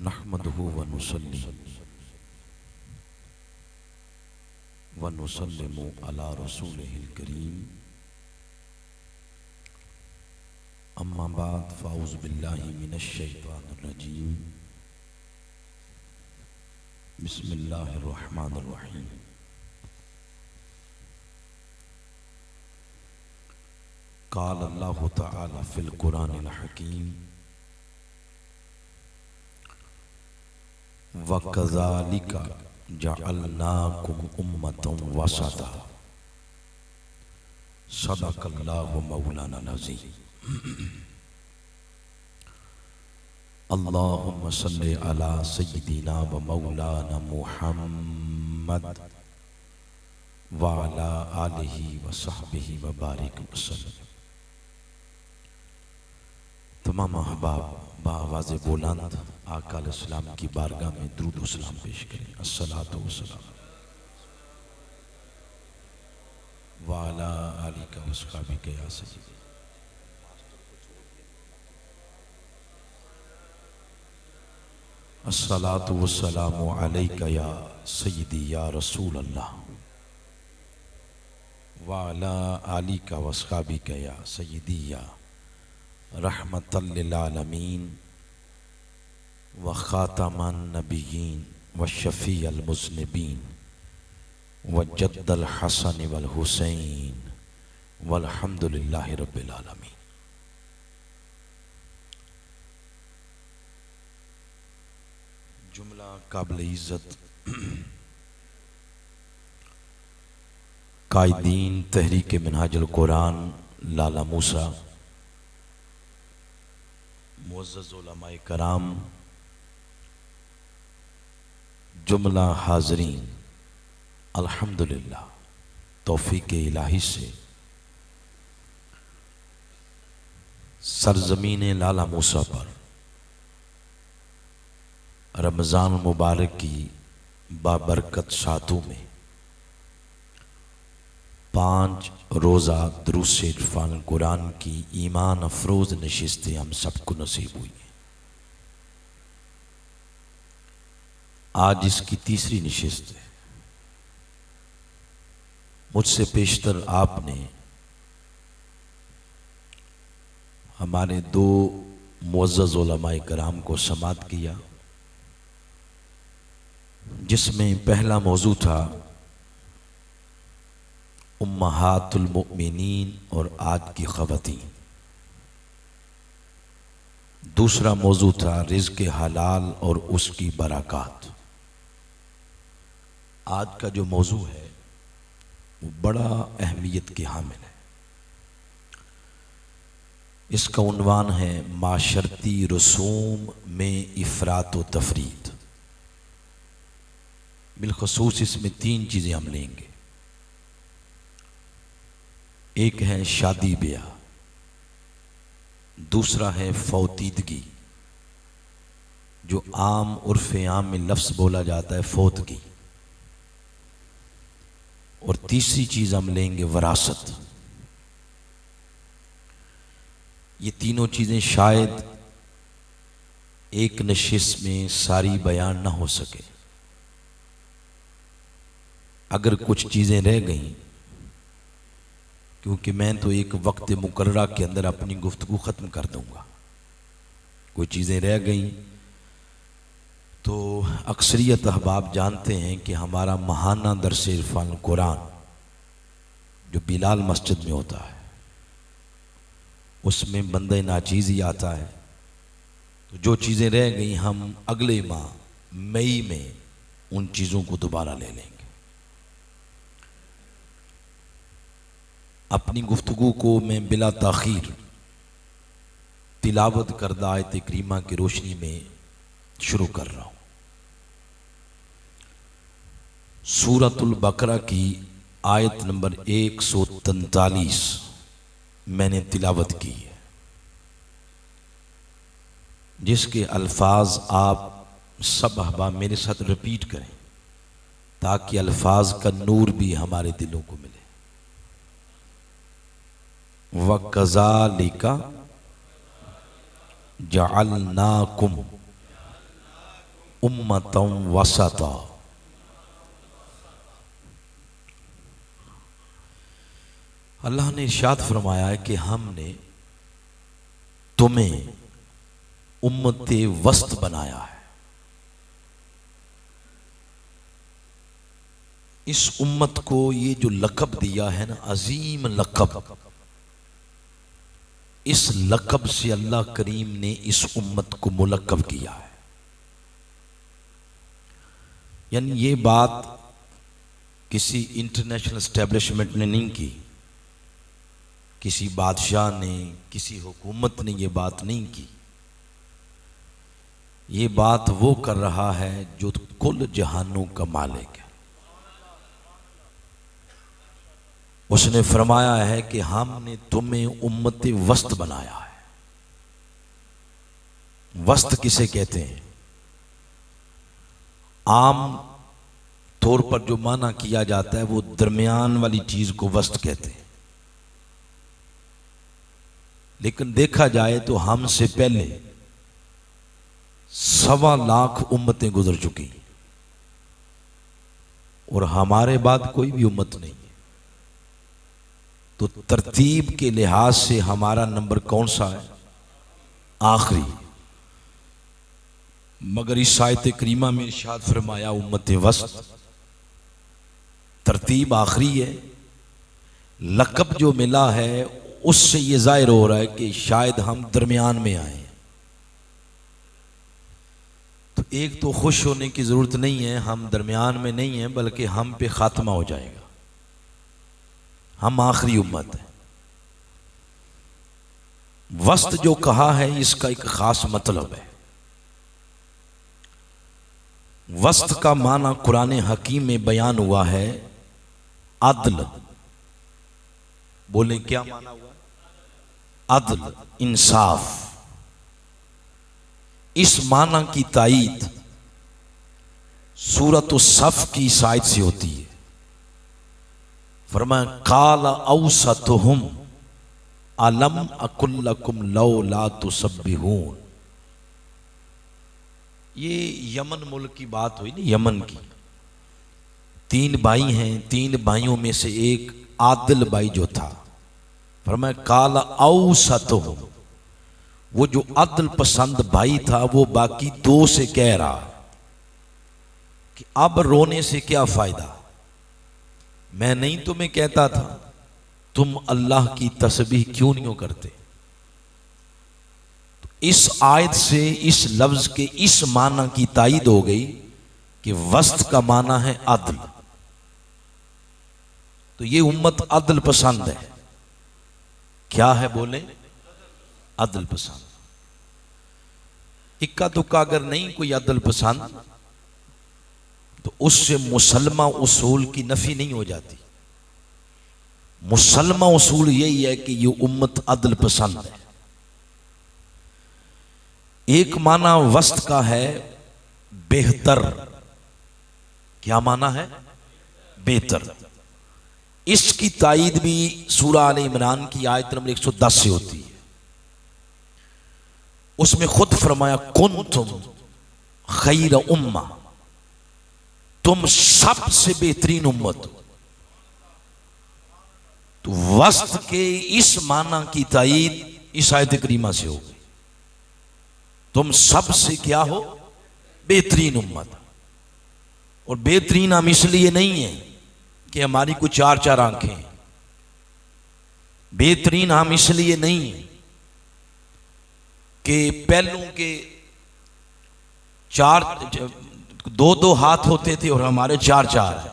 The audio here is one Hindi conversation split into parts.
नहमदुहु व नुसल्ली व नुसल्लिमु अला रसूलिहिल करीम। अम्मा बाद फ़ाऊज़ु बिल्लाहि मिनश शैतानिर रजीम। बिस्मिल्लाहिर रहमानिर रहीम। क़ाल अल्लाहु तआला फ़िल कुरानिल हकीम व कज़ालिका जअलनाकुम उम्मतन वसता सदक़ल्लाहु मौलानाल अज़ीम। अल्लाहुम्मा सल्लि अला सय्यिदिना व मौलाना मुहम्मद व अला आलिहि व सहबिहि व बारिक वसल्लम। तमाम अहबाब बावाज़े बुलंद आका अलैहिस्सलाम की बारगाह में दुरूद व सलाम पेश करें। अस्सलातु वस्सलाम व अला आलिका व अस्हाबिका या सय्यदी। अस्सलातु वस्सलामु अलैका या सय्यदी या रसूल अल्लाह व अला आलिका व अस्हाबिका या सय्यदी या रहमतल लिल आलमीन व खातमन नबिय्यीन व शफ़ीअल मुज़निबीन व जद्दल हसन वल हुसैन वल्हम्दुलिल्लाहि रब्बिल आलमीन। जुमला काबिल इज़्ज़त कायदीन तहरीक मिनहाजुल कुरान लाला मूसा, मुअज़्ज़ज़ उलमाए कराम, जुमला हाज़रीन, अल्हम्दुलिल्लाह तौफ़ीक़ इलाही से सरज़मीन लाला मूसा पर रमज़ान मुबारक की बाबरकत सातों में 5 रोज़ा दुरूस इरफान कुरान की ईमान अफरोज़ नशिस्तें हम सबको नसीब हुई हैं। आज इसकी तीसरी नशिस्त है। मुझसे पेशतर आपने हमारे 2 मुअज़्ज़ज़ उलमाए कराम को समात किया, जिसमें पहला मौजू था उम्महातुल मुमिनीन और आज की ख़वातीन। दूसरा मौजू था रिज़्क़ हलाल और उसकी बरक़ात। आज का जो मौजू है वो बड़ा अहमियत के हामिल है। इसका उन्वान है माशरती रसूम में इफ़रात व तफरीत। बिलख़ुसूस इसमें 3 चीज़ें हम लेंगे। एक है शादी ब्याह, दूसरा है फौतीदगी, जो आम उर्फ़ आम में लफ्ज़ बोला जाता है फौतगी, और तीसरी चीज़ हम लेंगे वरासत। ये तीनों चीज़ें शायद एक नशिस्त में सारी बयान ना हो सके। अगर कुछ चीज़ें रह गईं, क्योंकि मैं तो एक वक्त मुकर्ररा के अंदर अपनी गुफ्तगू ख़त्म कर दूँगा, कोई चीज़ें रह गईं तो अक्सरियत अहबाब जानते हैं कि हमारा महाना दरस इरफान कुरान जो बिलाल मस्जिद में होता है, उसमें बंदे नाचीज़ ही आता है। तो जो चीज़ें रह गई हम अगले माह मई में उन चीज़ों को दोबारा ले लेंगे। अपनी गुफ्तगू को मैं बिला ताख़ीर तिलावत करदा आयत करीमा की रोशनी में शुरू कर रहा हूँ। सूरतुल बकरा की आयत नंबर 143 मैंने तिलावत की है, जिसके अल्फाज आप सब अहबाब मेरे साथ रिपीट करें ताकि अल्फाज का नूर भी हमारे दिलों को मिले। व कज़ालिका जअलनाकुम उम्मतम वसता। अल्लाह ने इरशाद फरमाया है कि हमने तुम्हें उम्मते वस्त बनाया है। इस उम्मत को ये जो लक़ब दिया है ना, अजीम लक़ब, इस लक़ब से अल्लाह करीम ने इस उम्मत को मुलक़्क़ब किया है। यानी ये बात किसी इंटरनेशनल एस्टेब्लिशमेंट ने नहीं की, किसी बादशाह ने, किसी हुकूमत ने ये बात नहीं की। ये बात वो कर रहा है जो कुल जहानों का मालिक है। उसने फरमाया है कि हमने तुम्हें उम्मते वस्त बनाया है। वस्त किसे कहते हैं? आम तौर पर जो माना किया जाता है वो दरमियान वाली चीज को वस्त कहते हैं, लेकिन देखा जाए तो हमसे पहले 1.25 लाख उम्मतें गुजर चुकी और हमारे बाद कोई भी उम्मत नहीं है। तो तरतीब के लिहाज से हमारा नंबर कौन सा है? आखिरी। मगर इस आयत करीमा में इरशाद फरमाया उम्मत वस्त, तरतीब आखिरी है। लक़ब जो मिला है उससे ये जाहिर हो रहा है कि शायद हम दरमियान में आए। तो एक तो खुश होने की जरूरत नहीं है, हम दरमियान में नहीं हैं, बल्कि हम पे खात्मा हो जाएगा। हम आखिरी उम्मत है। वस्त जो कहा है इसका एक खास मतलब है। वस्त का माना कुरान हकीम में बयान हुआ है अदल। बोले क्या माना हुआ? अदल, इंसाफ। इस माना की तायीद सूरत सफ की शायद से होती है। फरमाया काल औसतुहुम अलम अकुल्लकुम लौला तुसब्बिहून। ये यमन मुल्क की बात हुई ना, यमन की। 3 भाई हैं, 3 भाइयों में से एक आदिल भाई जो था, फरमाया काल औसतुहुम, वो जो अदल पसंद भाई था वो बाकी 2 से कह रहा कि अब रोने से क्या फायदा, मैं नहीं तुम्हें कहता था तुम अल्लाह की तस्बीह क्यों नहीं करते। तो इस आयत से इस लफ्ज के इस माना की तायीद हो गई कि वस्त का माना है अदल। तो ये उम्मत अदल पसंद है। क्या है? बोले अदल पसंद। इक्का दुक्का अगर नहीं कोई अदल पसंद तो उससे मुसलमा उसूल की नफी नहीं हो जाती। मुसलमा उसूल यही है कि ये उम्मत अदल पसंद है। एक माना वस्त का है बेहतर। क्या माना है? बेहतर। इसकी तायीद भी सूरह आले इमरान की आयत नंबर 110 से होती है। उसमें खुद फरमाया कुंतुम खैर उम्मा, तुम सबसे बेहतरीन उम्मत हो। तो वस्त के इस माना की तायीद इस आयत करीमा से हो गई। तुम सबसे क्या हो? बेहतरीन उम्मत। और बेहतरीन हम इसलिए नहीं है कि हमारी कुछ 4 आंखें। बेहतरीन हम इसलिए नहीं है कि पहलों के 2 हाथ होते थे और हमारे 4 हैं।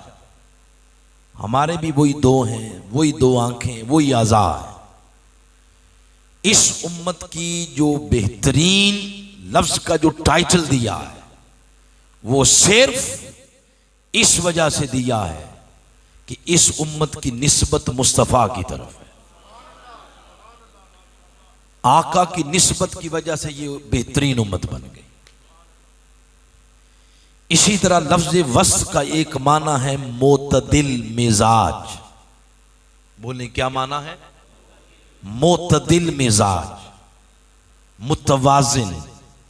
हमारे भी वही 2 हैं, वही 2 आंखें, वही आज़ा है। इस उम्मत की जो बेहतरीन लफ्ज का जो टाइटल दिया है वो सिर्फ इस वजह से दिया है कि इस उम्मत की निस्बत मुस्तफ़ा की तरफ है। आका की निस्बत की वजह से ये बेहतरीन उम्मत बन गई। इसी तरह लफ्ज वस्त का एक माना है मोतदिल मिजाज। बोले क्या माना है? मोतदिल मिजाज, मुतवाजिन,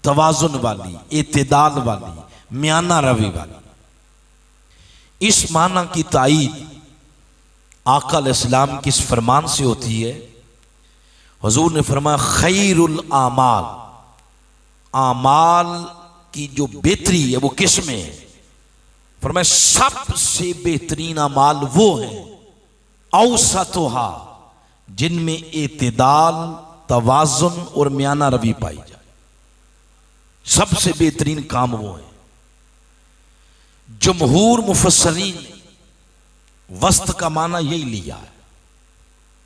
तवाजुन वाली, इत्तेदाल वाली, म्याना रवी वाली। इस माना की तायीद आका अलैहिस्सलाम की इस फरमान से होती है। हुजूर ने फरमाया खैरुल आमाल, आमाल की जो बेहतरी है वो किस में है? फरमाया सबसे बेहतरीन अमाल वो है औसतोहा, जिनमें एतदाल, तवाजुन और म्याना रवी पाई जाए। सबसे बेहतरीन काम वो है। जमहूर मुफस्सरीन ने वस्त का माना यही लिया है,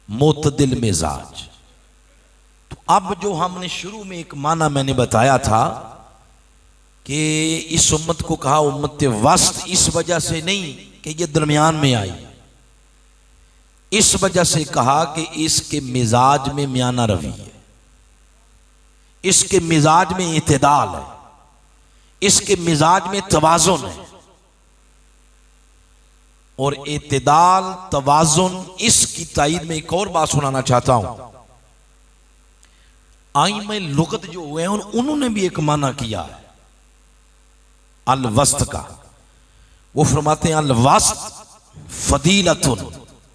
मोतदिल मिजाज। तो अब जो हमने शुरू में एक माना मैंने बताया था कि इस उम्मत को कहा उम्मत वस्त, इस वजह से नहीं कि ये दरमियान में आई, इस वजह से कहा कि इसके मिजाज में म्याना रवी है, इसके मिजाज में इत्तेदाल है, इसके मिजाज में तवाजुन है। और इत्तेदाल, तवाजुन, इसकी तायीद में एक और बात सुनाना चाहता हूं। आइम्मा लुगत जो हुए हैं उन्होंने भी एक माना किया है अल वस्त का। वो फरमाते हैं अल वस्त फजीलतुन,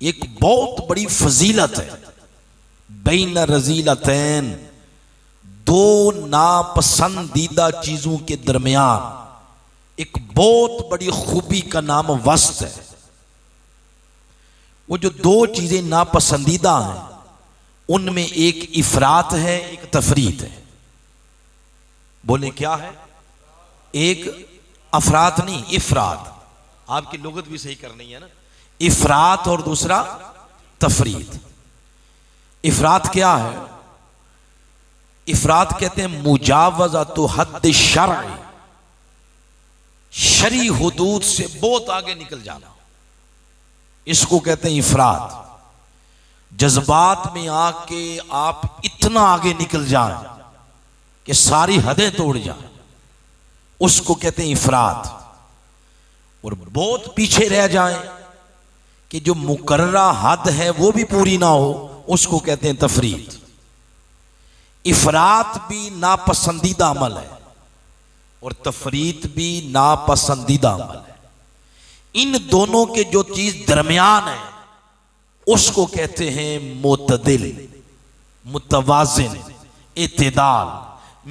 एक बहुत बड़ी फजीलत है, बैन रजीलतैन, दो नापसंदीदा चीजों के दरमियान एक बहुत बड़ी खूबी का नाम वस्त है। वो जो दो चीजें नापसंदीदा हैं उनमें एक इफरात है, एक तफरीत है। बोले क्या है? एक अफरात नहीं, इफरात। आपकी लुगत भी सही करनी है ना, इफरात और दूसरा तफरीत। इफरात क्या है? इफरात कहते हैं मुजावज़ातु हद्द शरई, शरी हुदूद से बहुत आगे निकल जाना, इसको कहते हैं इफरात। जज्बात में आके आप इतना आगे निकल जाएं कि सारी हदें तोड़ जाएं, उसको कहते हैं इफरात। और बहुत पीछे रह जाएं कि जो मुकर्ररा हद है वो भी पूरी ना हो, उसको कहते हैं तफरीत। इफरात भी नापसंदीदा अमल है और तफरीत भी नापसंदीदा अमल है। इन दोनों के जो चीज दरमियान है उसको कहते हैं मोतदिल, मुतवाजिन, इत्तेदाल,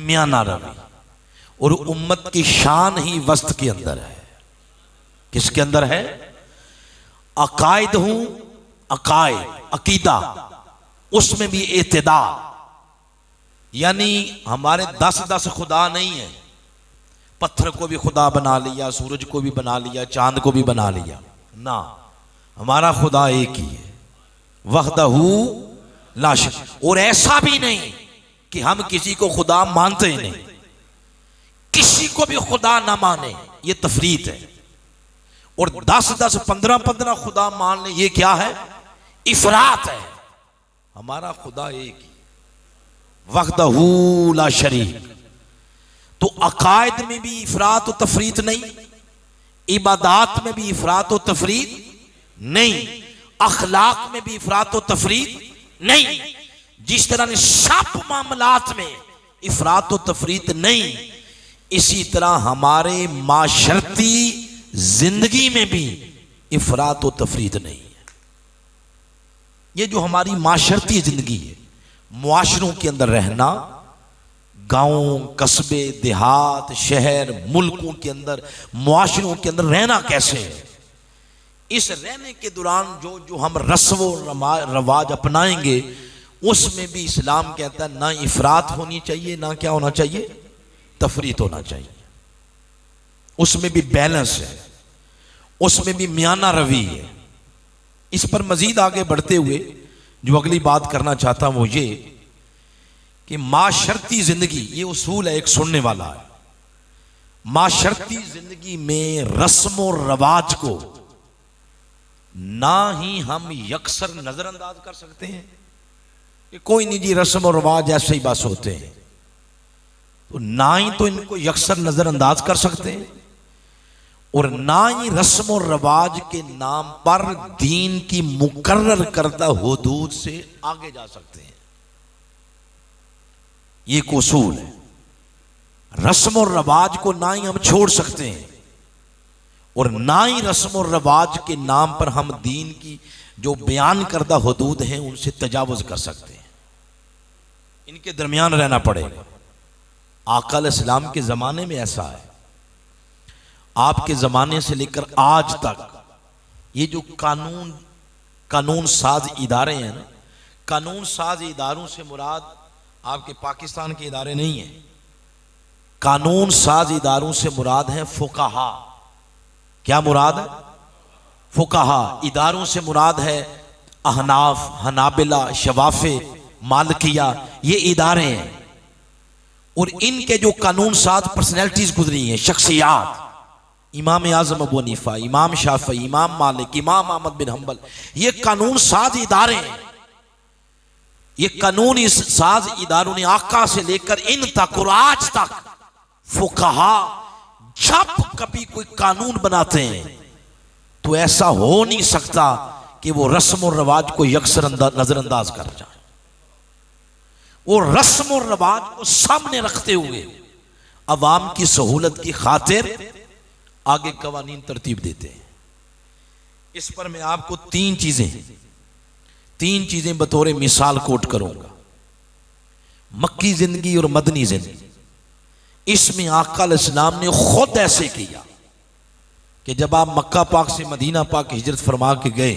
म्याना रवी। और उम्मत की शान ही वस्त के अंदर है। किसके अंदर है? अकायद हूं, अकायद, अकीदा, उसमें भी इत्तेदाल। यानी हमारे 10 खुदा नहीं है, पत्थर को भी खुदा बना लिया, सूरज को भी बना लिया, चांद को भी बना लिया ना, हमारा खुदा एक ही है, वहदहू ला शरीक। और ऐसा भी नहीं कि हम किसी को खुदा मानते ही नहीं, किसी को भी खुदा ना माने, ये तफरीत है। और 10 15 खुदा मान ले, ये क्या है? इफरात है। हमारा खुदा एक ही, वहदहू ला शरीक। तो अकायद में भी इफरात और तफरीत नहीं, इबादात में भी इफरात और तफरीत नहीं, अखलाक में भी इफरात और तफरीत नहीं। जिस तरह ने सब मामलात में इफरात और तफरीत नहीं, इसी तरह हमारे माशरती जिंदगी में भी इफरात और तफरीत नहीं है। ये जो हमारी माशरती जिंदगी है, मुआशरों के अंदर रहना, गांव, कस्बे, देहात, शहर, मुल्कों के अंदर, मुआशरों के अंदर रहना कैसे है, इस रहने के दौरान जो जो हम रस्म रवाज अपनाएंगे उसमें भी इस्लाम कहता है ना इफरात होनी चाहिए, ना क्या होना चाहिए? तफरीत होना चाहिए। उसमें भी बैलेंस है, उसमें भी म्याना रवी है। इस पर मजीद आगे बढ़ते हुए जो अगली बात करना चाहता हूं वो ये कि माशरती जिंदगी, ये उसूल है, एक सुनने वाला है, माशरती जिंदगी में रस्म और रवाज को ना ही हम यकसर नजरअंदाज कर सकते हैं कि कोई नहीं जी रस्म और रवाज ऐसे ही बस होते हैं, तो ना ही तो इनको यकसर नजरअंदाज कर सकते हैं और ना ही रस्म और रवाज के नाम पर दीन की मुकर्रर करदा हुदूद से आगे जा सकते हैं। ये एक उसूल है। रस्म और रवाज को ना ही हम छोड़ सकते हैं और ना ही रस्म और रवाज के नाम पर हम दीन की जो बयान करदा हुदूद हैं उनसे तजावुज कर सकते हैं। इनके दरमियान रहना पड़ेगा। आका अलैहिस्सलाम के ज़माने में ऐसा है, आपके ज़माने से लेकर आज तक ये जो कानून साज इदारे हैं ना, कानून साज इदारों से मुराद आपके पाकिस्तान के इदारे नहीं है। कानून साज इदारों से मुराद है फुकाहा। क्या मुराद है? फुकाहा। इदारों से मुराद है अहनाफ, हनाबिला, शवाफे, मालिकिया, ये इदारे हैं। और इनके जो कानून साज पर्सनैलिटीज गुजरी हैं, शख्सियात, इमाम आजम अबू हनीफा, इमाम शाफी, इमाम मालिक, इमाम अहमद बिन हंबल, ये कानून साज इदारे हैं। ये कानून इस साज इदारों ने आका से लेकर इन तक और आज तक फुकाहा जब कभी कोई कानून बनाते हैं तो ऐसा हो नहीं सकता कि वो रस्म और रवाज को यकसर नजरअंदाज कर जाए। वो रस्म और रवाज को सामने रखते हुए अवाम की सहूलत की खातिर आगे कवानीन तरतीब देते हैं। इस पर मैं आपको तीन चीजें बतौर मिसाल कोट करूंगा। मक्की जिंदगी और मदनी जिंदगी, इसमें आका अलैहिस्सलाम ने खुद ऐसे किया कि जब आप मक्का पाक से मदीना पाक हिजरत फरमा के गए,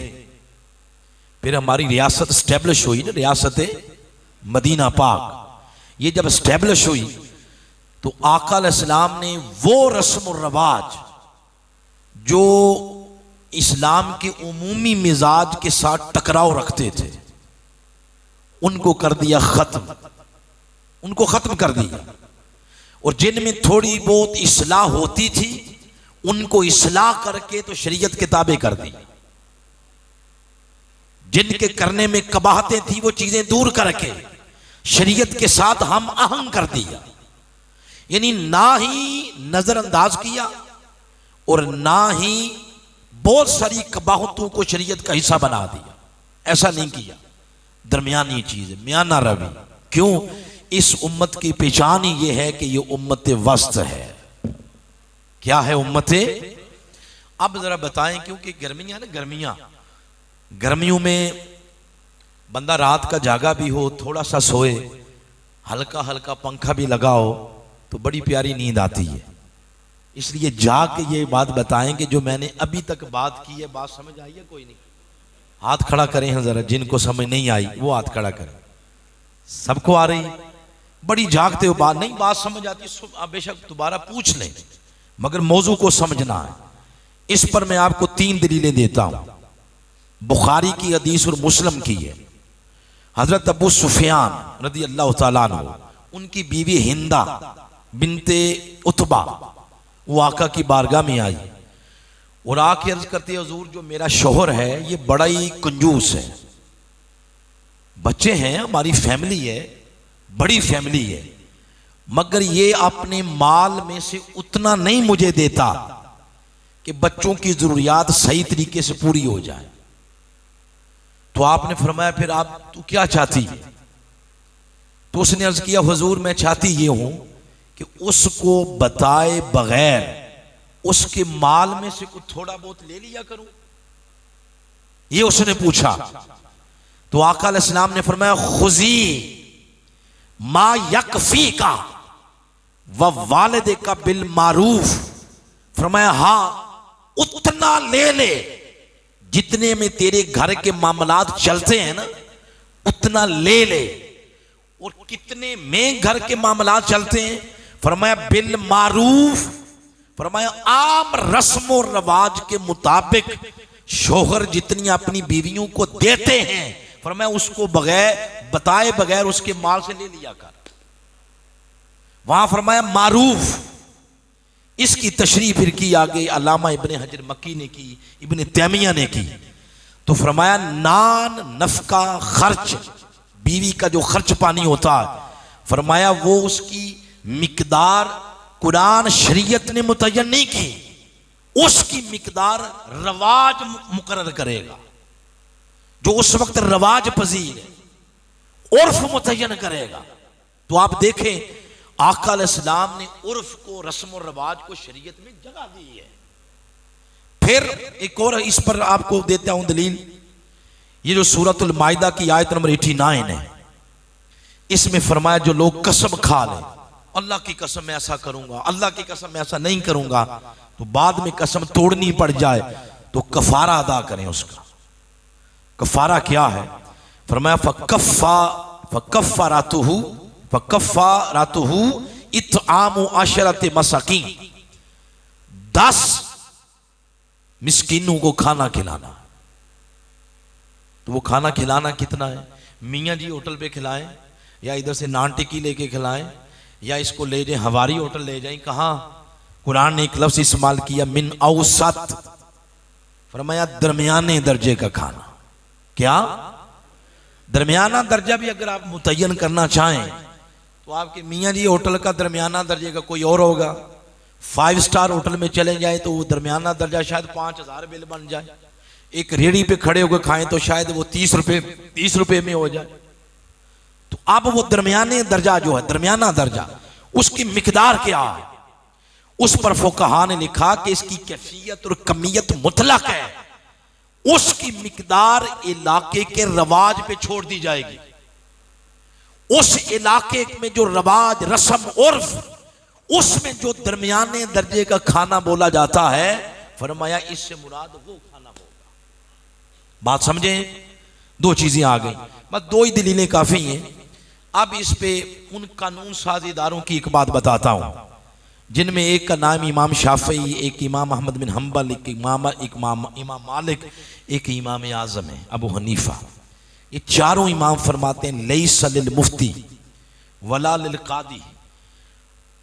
फिर हमारी रियासत स्टैब्लिश हुई ना, रियासत मदीना पाक ये जब स्टैब्लिश हुई तो आका अलैहिस्सलाम ने वो रस्म और रवाज जो इस्लाम के उमूमी मिजाज के साथ टकराव रखते थे उनको कर दिया खत्म, उनको खत्म कर दिया। और जिनमें थोड़ी बहुत इस्लाह होती थी उनको इस्लाह करके तो शरीयत के ताबे कर दी। जिनके करने में कबाहतें थी वो चीजें दूर करके शरीयत के साथ हम आहंग कर दिया। यानी ना ही नजरअंदाज किया और ना ही बहुत सारी कबाहतों को शरीयत का हिस्सा बना दिया, ऐसा नहीं किया। दरमियानी चीज है, मियाना रवि। क्यों? इस उम्मत की पहचान ही यह है कि यह उम्मत वस्त है। क्या है उम्मत? अब जरा बताएं, क्योंकि गर्मियां ना, गर्मियों में बंदा रात का जागा भी हो, थोड़ा सा सोए, हल्का हल्का पंखा भी लगाओ तो बड़ी प्यारी नींद आती है। इसलिए जाग के ये बात बताएं कि जो मैंने अभी तक बात की है, बात समझ आई है? कोई नहीं, हाथ खड़ा करें हैं जरा। जिनको समझ नहीं आई वो हाथ खड़ा करें। सबको आ रही? बड़ी जागते हो बात नहीं, बात समझ आती है आप बेशक दोबारा पूछ लें, मगर मौजू को समझना है। इस पर मैं आपको 3 दलीलें देता हूं। बुखारी की हदीस और मुस्लिम की है। हजरत अबू सुफियान रदी अल्लाह तआला अन्हु, उनकी बीवी हिंदा बिनते उतबा, वो आका की बारगाह में आई और आके अर्ज करती है, हुजूर जो मेरा शोहर है ये बड़ा ही कंजूस है, बच्चे हैं, हमारी फैमिली है, बड़ी फैमिली है, मगर ये अपने माल में से उतना नहीं मुझे देता कि बच्चों की जरूरियात सही तरीके से पूरी हो जाए। तो आपने फरमाया फिर आप तू क्या चाहती है? तो उसने अर्ज किया, हुजूर मैं चाहती ये हूं कि उसको बताए बगैर उसके माल में से कुछ थोड़ा बहुत ले लिया करूं। ये उसने पूछा तो आका अलैहिस्सलाम ने फरमाया, खुजी मा यकफी का व वालिदे का बिल मारूफ। फरमाया हाँ, उतना ले ले जितने में तेरे घर के मामलात चलते हैं ना, उतना ले ले। और कितने में घर के मामलात चलते हैं? फरमाया बिल मारूफ। फरमाया आम रस्म और रवाज के मुताबिक शोहर जितनी अपनी बीवियों को देते हैं, फरमाया उसको बगैर बताए बगैर उसके माल से ले लिया कर। वहां फरमाया मारूफ। इसकी तशरीह फिर की आगे अल्लामा इब्ने हजर मक्की ने की, इब्ने तैमिया ने की। तो फरमाया नान नफका खर्च, बीवी का जो खर्च पानी होता है, फरमाया वो उसकी मिकदार कुरान शरीयत ने मुतय्यन नहीं की, उसकी मिकदार रवाज मुकर्रर करेगा, जो उस वक्त रवाज पजीर है, उर्फ मुतय्यन करेगा। तो आप देखें आका अलैहिस्सलाम ने उर्फ को, रस्म और रवाज को शरीयत में जगह दी है। फिर एक और इस पर आपको देता हूं दलील, ये जो सूरतुल माइदा की आयत नंबर 89 है, इसमें फरमाया जो लोग कसम खा ले, अल्लाह की कसम मैं ऐसा करूंगा, अल्लाह की कसम मैं ऐसा नहीं करूंगा, तो बाद में कसम तोड़नी पड़ जाए तो कफारा अदा करें। उसका कफारा क्या है? फरमाया फकफ्फारातुहु इत्आमु अशरति मसाकीन, 10 मिस्कीनों को खाना खिलाना। तो वो खाना खिलाना कितना है? मियाँ जी होटल पे खिलाएं, या इधर से नान टिक्की लेके खिलाएं, या इसको ले जाए हवारी होटल ले जाए। कहाँ? कुरान ने एक लफ्ज इस्तेमाल किया, मिन औसत, फरमाया दरमियाने दर्जे का खाना। क्या? दरमियाना दर्जा भी अगर आप मुतय्यन करना चाहें तो आपके मियाँ जी होटल का दरमियाना दर्जे का कोई और होगा। 5 स्टार होटल में चले जाए तो वो दरमियाना दर्जा शायद 5000 बिल बन जाए। एक रेडी पे खड़े होकर खाएं तो शायद वो 30 रुपए में हो जाए। तो अब वो दरमियाने दर्जा जो है, दरमियाना दर्जा, उसकी मिकदार क्या है? उस पर फुकहा ने लिखा कि इसकी कैफियत और कमियत मुतलक है, उसकी मिकदार इलाके के रवाज पे छोड़ दी जाएगी। उस इलाके में जो रवाज, रस्म, उर्फ, उसमें जो दरमियाने दर्जे का खाना बोला जाता है, फरमाया इससे मुराद वो खाना होगा। बात समझे? 2 चीजें आ गई, बस 2 ही दलीलें काफी हैं। अब इस पे उन कानून साजीदारों की एक बात बताता हूं, जिनमें एक का नाम इमाम शाफई, एक इमाम अहमद बिन हम्बल, एक इमाम मालिक, एक इमाम आजम है अबू हनीफा। ये चारों इमाम फरमाते हैं लैसा लिल मुफ्ती वला लिल कादी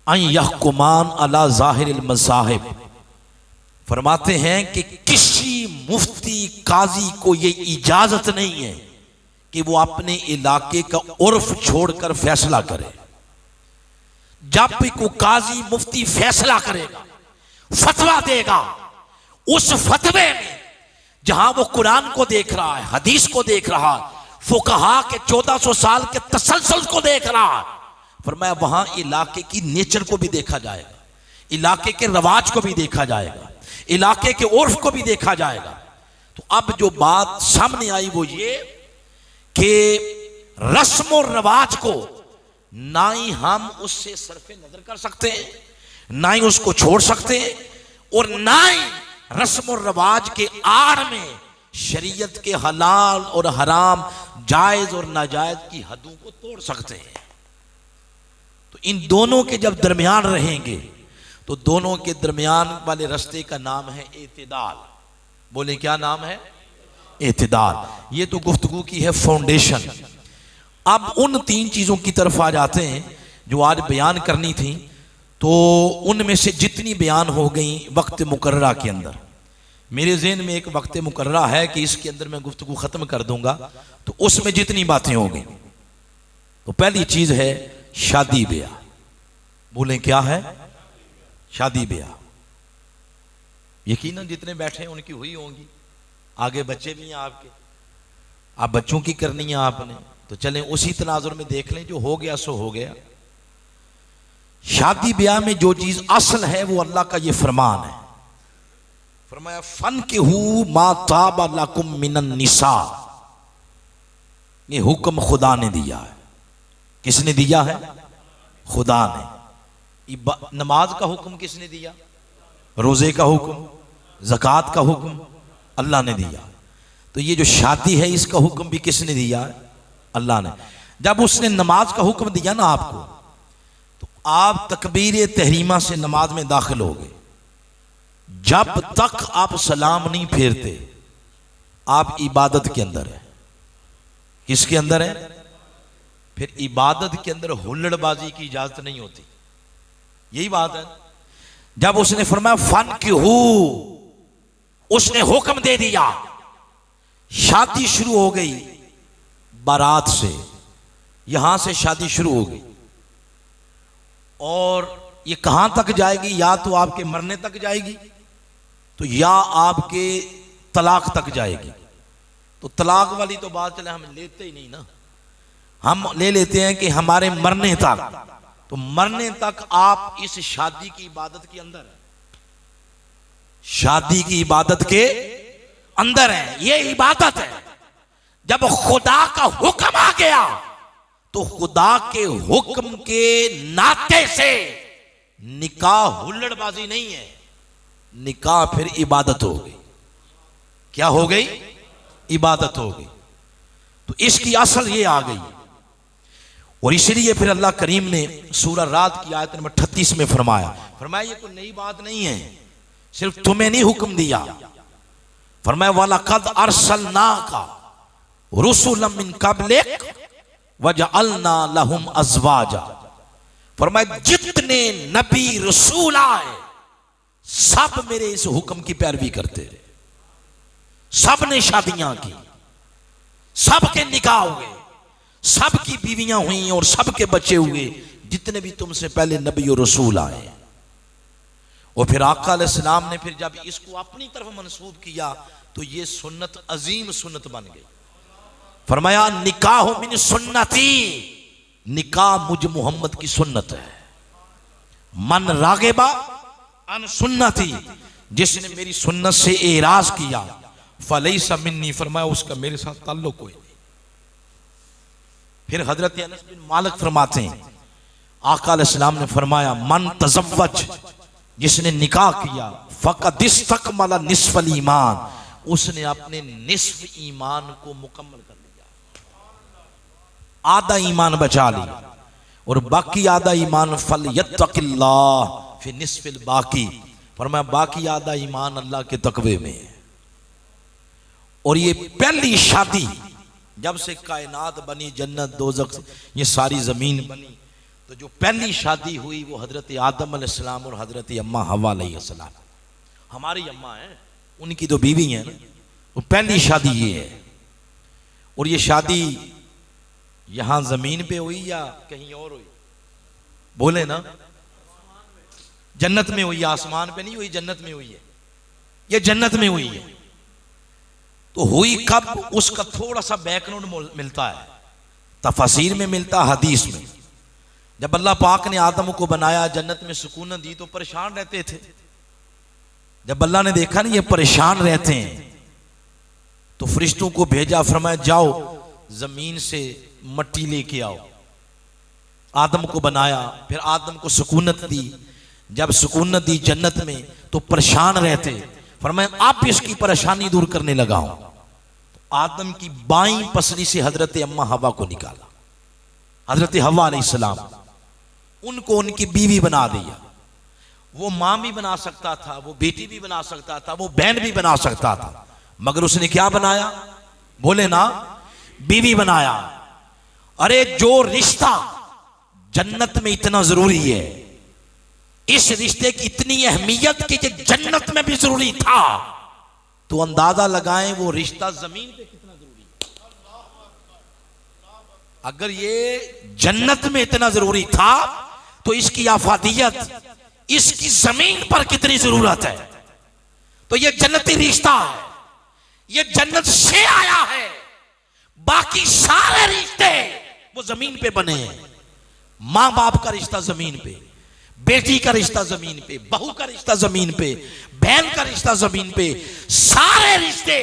अन यहकुमान अला ज़ाहिरिल मज़ाहिब। फरमाते हैं कि किसी मुफ्ती काजी को ये इजाजत नहीं है कि वो अपने इलाके का उर्फ छोड़कर फैसला करे। जब भी कोई काजी मुफ्ती फैसला करेगा, फतवा देगा, उस फतवे में जहां वो कुरान को देख रहा है, हदीस को देख रहा है, फुकहा के 1400 साल के तसलसल को देख रहा है, फरमाया वहां इलाके की नेचर को भी देखा जाएगा, इलाके के रवाज को भी देखा जाएगा, इलाके के उर्फ को भी देखा जाएगा। तो अब जो बात सामने आई वो ये कि रस्म और रवाज को ना ही हम उससे सरफे नजर कर सकते हैं, ना ही उसको छोड़ सकते हैं, और ना ही रस्म और रवाज के आड़ में शरीयत के हलाल और हराम, जायज और नाजायज की हदों को तोड़ सकते हैं। तो इन दोनों के जब दरमियान रहेंगे तो दोनों के दरमियान वाले रास्ते का नाम है एतदाल। बोले क्या नाम है? एतदाल। ये तो गुफ्तगू की है फाउंडेशन। अब उन 3 चीजों की तरफ आ जाते हैं जो आज बयान करनी थी। तो उनमें से जितनी बयान हो गई वक्त मुकर्ररा के अंदर, मेरे ज़हन में एक वक्त मुकर्ररा है कि इसके अंदर मैं गुफ्तगू ख़त्म कर दूंगा, तो उसमें जितनी बातें हो गई, तो पहली चीज़ है शादी ब्याह। बोलें क्या है? शादी ब्याह। यकीनन जितने बैठे हैं उनकी हुई होंगी, आगे बच्चे भी हैं आपके, आप बच्चों की करनी है आपने, तो चलें उसी तनाजुर में देख लें, जो हो गया सो हो गया। शादी ब्याह में जो चीज असल है वो अल्लाह का ये फरमान है। फरमाया फन के हु मा ताबा लकुम मिनन निसा। ये हुक्म खुदा ने दिया है। किसने दिया है? खुदा ने। नमाज का हुक्म किसने दिया? रोजे का हुक्म, ज़कात का हुक्म अल्लाह ने दिया। तो ये जो शादी है इसका हुक्म भी किसने दिया है? अल्लाह ने। जब उसने नमाज का हुक्म दिया ना आपको, तो आप तकबीर तहरीमा से नमाज में दाखिल हो गए। जब तक आप सलाम नहीं फेरते आप इबादत के अंदर है। किसके अंदर है? फिर इबादत के अंदर हुल्लड़बाजी की इजाजत नहीं होती। यही बात है। जब उसने फरमाया फन की हु, उसने हुक्म दे दिया, शादी शुरू हो गई। बारात से, यहां से शादी शुरू हो गई, और ये कहां तक जाएगी? या तो आपके मरने तक जाएगी, तो या आपके तलाक तक जाएगी। तो तलाक वाली तो बात चले हम लेते ही नहीं ना, हम ले लेते हैं कि हमारे मरने तक, तो मरने तक आप इस शादी की इबादत के अंदर हैं, शादी की इबादत के अंदर है। ये इबादत है। जब खुदा का हुक्म आ गया तो खुदा के हुक्म के नाते से निकाह हुल्लड़बाजी नहीं है, निकाह फिर इबादत हो गई। क्या हो गई? इबादत हो गई। तो इसकी असल ये आ गई। और इसलिए फिर अल्लाह करीम ने सूरह रात की आयत नंबर 38 में फरमाया ये कोई नई बात नहीं है, सिर्फ तुम्हें नहीं हुक्म दिया। फरमाया वलक़द अरसलनाका रुसुलन मिन क़ब्लिक वजअलना लहुम अज़वाजा। फरमाया जितने नबी रसूल आए सब मेरे इस हुक्म की पैरवी करते रहे, सब ने शादियां की, सबके निकाह हुए, सबकी बीवियां हुई और सबके बच्चे हुए, जितने भी तुमसे पहले नबी और रसूल आए। और फिर आका अलैहिस्सलाम ने फिर जब इसको अपनी तरफ मंसूब किया तो ये सुन्नत अजीम सुन्नत बन गई। फरमाया निकाह मिन सुन्नती, निकाह मुझ मोहम्मद की सुन्नत है। मन रागिबा अन सुन्नती, जिसने मेरी सुन्नत से एराज किया फलैसा मिन्नी, फरमाया उसका मेरे साथ ताल्लुक कोई नहीं। फिर हजरत अनस बिन मालिक फरमाते हैं आका अलैहिस्सलाम ने फरमाया मन तज़व्वज, जिसने निकाह किया फ़क़द इस्तकमल निस्फ़ल ईमान, उसने अपने निस्फ ईमान को मुकम्मल कर लिया, आधा ईमान बचा लिया। और बाकी आधा ईमान फल यत्तक़िल्लाह फिर निस्फ़िल बाकी, फरमाया बाकी आधा ईमान अल्लाह के तक़वे में है। और ये पहली शादी जब से कायनात बनी, जन्नत दोज़ख ये सारी जमीन बनी, तो जो पहली शादी हुई वो हजरत आदम अलैहिस्सलाम और हजरत अम्मा हवा अलैहिस्सलाम, हमारी अम्मा है, उनकी तो बीवी है ना, वो पहली शादी ये है। और ये शादी यहां जमीन पे हुई या कहीं और हुई? बोले ना, जन्नत में हुई, आसमान पे नहीं हुई, जन्नत में हुई है। ये जन्नत में हुई है। तो हुई कब, उसका थोड़ा सा बैकग्राउंड मिलता है, तफसीर में मिलता, हदीस में। जब अल्लाह पाक ने आदम को बनाया, जन्नत में सुकून दी, तो परेशान रहते थे। जब अल्लाह ने देखा नहीं ये परेशान रहते हैं, तो फरिश्तों को भेजा, फरमाया जाओ जमीन से मट्टी लेके आओ। आदम को बनाया, फिर आदम को सुकूनत दी। जब सुकूनत दी जन्नत में तो परेशान रहते, फरमाया अब इसकी परेशानी दूर करने लगा हूं। आदम की बाईं पसली से हजरत अम्मा हवा को निकाला, हजरत हवा अलैहिस्सलाम, उनको उनकी बीवी बना दिया। वो मां भी बना सकता था, वो बेटी भी बना सकता था, वो बहन भी बना सकता था, मगर उसने क्या बनाया? बोले ना, बीवी बनाया। अरे जो रिश्ता जन्नत में इतना जरूरी है, इस रिश्ते की इतनी अहमियत कि जो जन्नत में भी जरूरी था, तो अंदाजा लगाएं वो रिश्ता जमीन पे कितना जरूरी है। अगर ये जन्नत में इतना जरूरी था तो इसकी आफादियत इसकी जमीन पर कितनी जरूरत है। तो ये जन्नती रिश्ता है, ये जन्नत से आया है। बाकी सारे रिश्ते वो जमीन पे बने हैं। मां बाप का रिश्ता जमीन पे, बेटी का रिश्ता जमीन पे, बहू का रिश्ता जमीन पे, बहन का रिश्ता जमीन पे, सारे रिश्ते